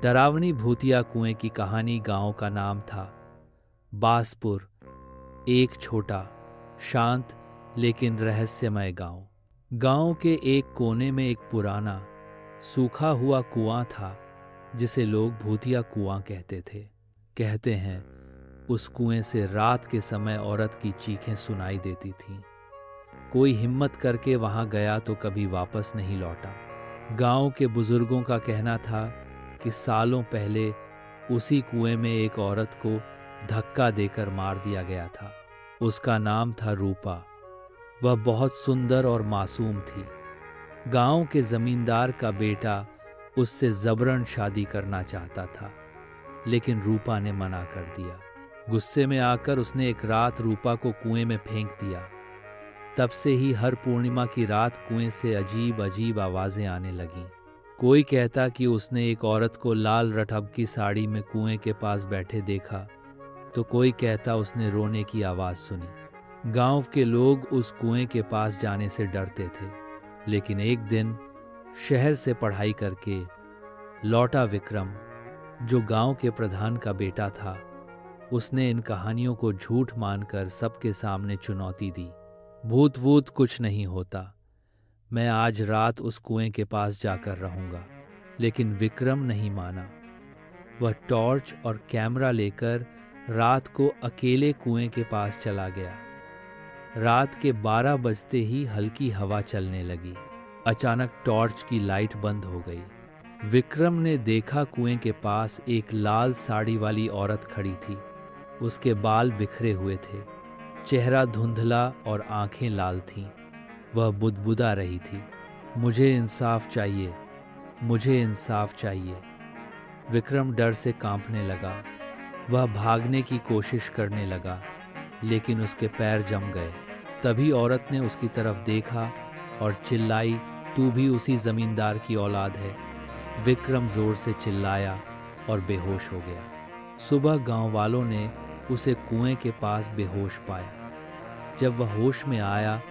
डरावनी भूतिया कुएं की कहानी। गांव का नाम था बासपुर। एक छोटा, शांत लेकिन रहस्यमय गांव। गांव के एक कोने में एक पुराना, सूखा हुआ कुआं था जिसे लोग भूतिया कुआं कहते थे। कहते हैं उस कुएं से रात के समय औरत की चीखें सुनाई देती थीं। कोई हिम्मत करके वहां गया तो कभी वापस नहीं लौटा। गांव के बुजुर्गों का कहना था कि सालों पहले उसी कुएं में एक औरत को धक्का देकर मार दिया गया था। उसका नाम था रूपा। वह बहुत सुंदर और मासूम थी। गांव के जमींदार का बेटा उससे जबरन शादी करना चाहता था, लेकिन रूपा ने मना कर दिया। गुस्से में आकर उसने एक रात रूपा को कुएं में फेंक दिया। तब से ही हर पूर्णिमा की रात कुएं से अजीब अजीब आवाजें आने लगीं। कोई कहता कि उसने एक औरत को लाल रठब की साड़ी में कुएं के पास बैठे देखा, तो कोई कहता उसने रोने की आवाज सुनी। गांव के लोग उस कुएं के पास जाने से डरते थे। लेकिन एक दिन शहर से पढ़ाई करके लौटा विक्रम, जो गांव के प्रधान का बेटा था, उसने इन कहानियों को झूठ मानकर सबके सामने चुनौती दी। भूत वूत कुछ नहीं होता, मैं आज रात उस कुएं के पास जाकर रहूंगा। लेकिन विक्रम नहीं माना। वह टॉर्च और कैमरा लेकर रात को अकेले कुएं के पास चला गया। रात के 12 बजते ही हल्की हवा चलने लगी। अचानक टॉर्च की लाइट बंद हो गई। विक्रम ने देखा कुएं के पास एक लाल साड़ी वाली औरत खड़ी थी। उसके बाल बिखरे हुए थे, चेहरा धुंधला और आंखें लाल थीं। वह बुदबुदा रही थी, मुझे इंसाफ चाहिए, मुझे इंसाफ चाहिए। विक्रम डर से कांपने लगा। वह भागने की कोशिश करने लगा, लेकिन उसके पैर जम गए। तभी औरत ने उसकी तरफ देखा और चिल्लाई, तू भी उसी जमींदार की औलाद है। विक्रम जोर से चिल्लाया और बेहोश हो गया। सुबह गांव वालों ने उसे कुएं के पास बेहोश पाया। जब वह होश में आया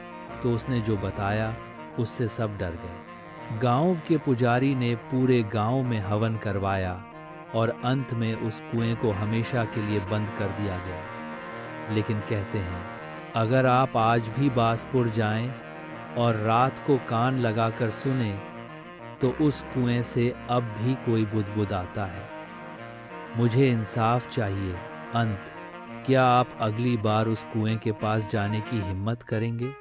तो उसने जो बताया उससे सब डर गए। गांव के पुजारी ने पूरे गांव में हवन करवाया और अंत में उस कुएं को हमेशा के लिए बंद कर दिया गया। लेकिन कहते हैं, अगर आप आज भी बासपुर जाएं और रात को कान लगाकर सुने तो उस कुएं से अब भी कोई बुदबुदाता है। मुझे इंसाफ चाहिए। अंत। क्या आप अगली बार उस कुएं के पास जाने की हिम्मत करेंगे?